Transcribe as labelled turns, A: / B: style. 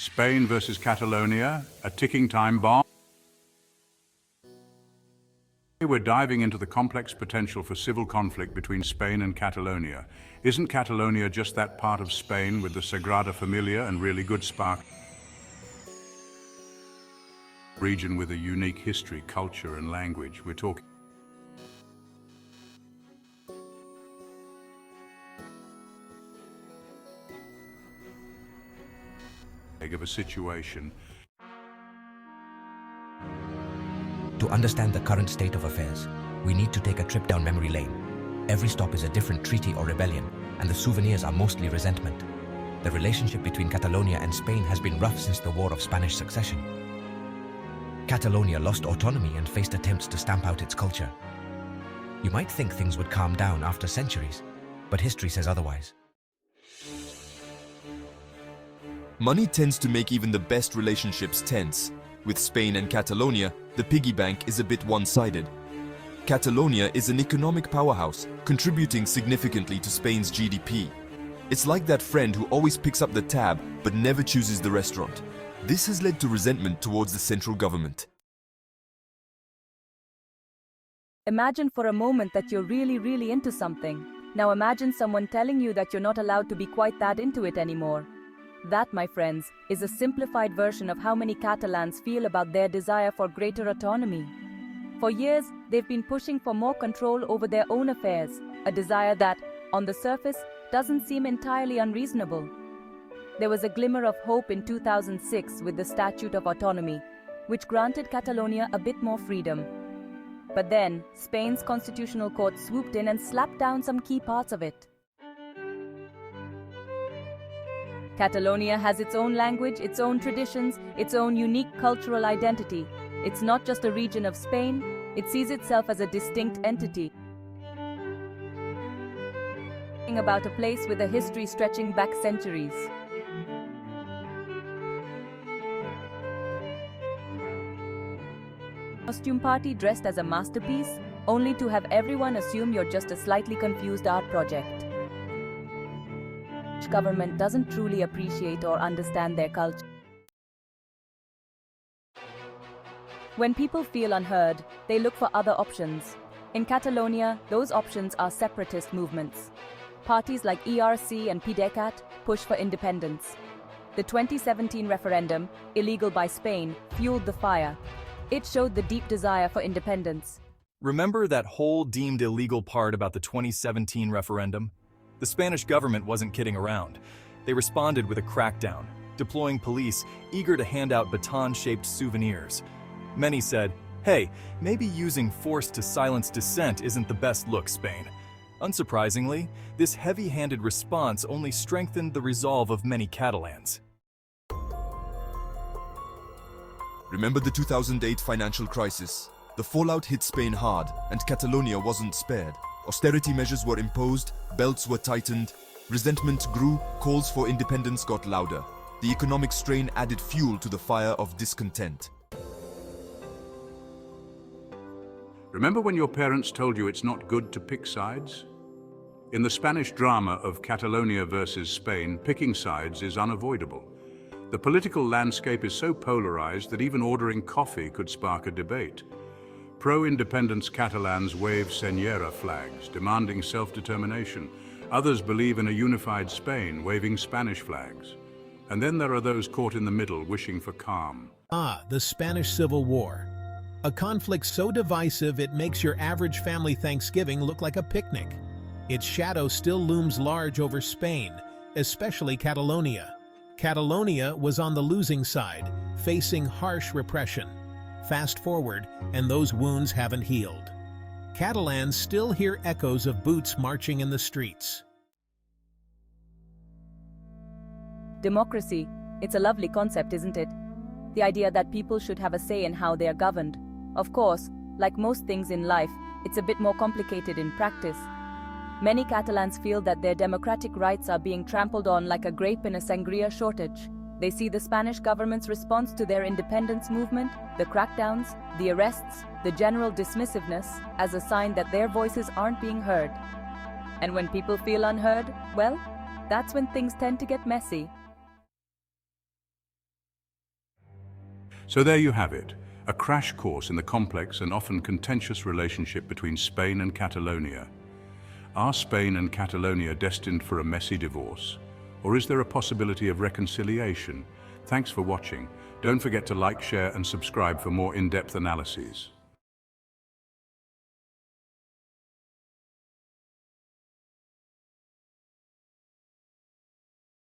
A: Spain versus Catalonia, a ticking time bomb. We're diving into the complex potential for civil conflict between Spain and Catalonia. Isn't Catalonia just that part of Spain with the Sagrada Familia and really good spark? Region with a unique history, culture and language. We're talking of a situation.
B: To understand the current state of affairs, we need to take a trip down memory lane. Every stop is a different treaty or rebellion, and the souvenirs are mostly resentment. The relationship between Catalonia and Spain has been rough since the War of Spanish Succession. Catalonia lost autonomy and faced attempts to stamp out its culture. You might think things would calm down after centuries, but history says otherwise.
C: Money tends to make even the best relationships tense. With Spain and Catalonia, the piggy bank is a bit one-sided. Catalonia is an economic powerhouse, contributing significantly to Spain's GDP. It's like that friend who always picks up the tab but never chooses the restaurant. This has led to resentment towards the central government.
D: Imagine for a moment that you're really into something. Now imagine someone telling you that you're not allowed to be quite that into it anymore. That, my friends, is a simplified version of how many Catalans feel about their desire for greater autonomy. For years, they've been pushing for more control over their own affairs, a desire that, on the surface, doesn't seem entirely unreasonable. There was a glimmer of hope in 2006 with the Statute of Autonomy, which granted Catalonia a bit more freedom. But then, Spain's constitutional court swooped in and slapped down some key parts of it. Catalonia has its own language, its own traditions, its own unique cultural identity. It's not just a region of Spain, it sees itself as a distinct entity. About a place with a history stretching back centuries. Costume party dressed as a masterpiece, only to have everyone assume you're just a slightly confused art project. Government doesn't truly appreciate or understand their culture. When people feel unheard, they look for other options. In Catalonia, those options are separatist movements. Parties like ERC and PDeCAT push for independence. The 2017 referendum, illegal by Spain, fueled the fire. It showed the deep desire for independence.
E: Remember that whole deemed illegal part about the 2017 referendum? The Spanish government wasn't kidding around. They responded with a crackdown, deploying police eager to hand out baton-shaped souvenirs. Many said, hey, maybe using force to silence dissent isn't the best look, Spain. Unsurprisingly, this heavy-handed response only strengthened the resolve of many Catalans.
C: Remember the 2008 financial crisis? The fallout hit Spain hard, and Catalonia wasn't spared. Austerity measures were imposed, belts were tightened, resentment grew, calls for independence got louder. The economic strain added fuel to the fire of discontent.
A: Remember when your parents told you it's not good to pick sides? In the Spanish drama of Catalonia versus Spain, picking sides is unavoidable. The political landscape is so polarized that even ordering coffee could spark a debate. Pro-independence Catalans wave Senyera flags, demanding self-determination. Others believe in a unified Spain, waving Spanish flags. And then there are those caught in the middle, wishing for calm.
F: The Spanish Civil War. A conflict so divisive it makes your average family Thanksgiving look like a picnic. Its shadow still looms large over Spain, especially Catalonia. Catalonia was on the losing side, facing harsh repression. Fast forward, and those wounds haven't healed. Catalans still hear echoes of boots marching in the streets.
D: Democracy, it's a lovely concept, isn't it? The idea that people should have a say in how they are governed. Of course, like most things in life, it's a bit more complicated in practice. Many Catalans feel that their democratic rights are being trampled on like a grape in a sangria shortage. They see the Spanish government's response to their independence movement, the crackdowns, the arrests, the general dismissiveness, as a sign that their voices aren't being heard. And when people feel unheard, well, that's when things tend to get messy.
A: So there you have it, a crash course in the complex and often contentious relationship between Spain and Catalonia. Are Spain and Catalonia destined for a messy divorce? Or is there a possibility of reconciliation? Thanks for watching. Don't forget to like, share, and subscribe for more in-depth analyses.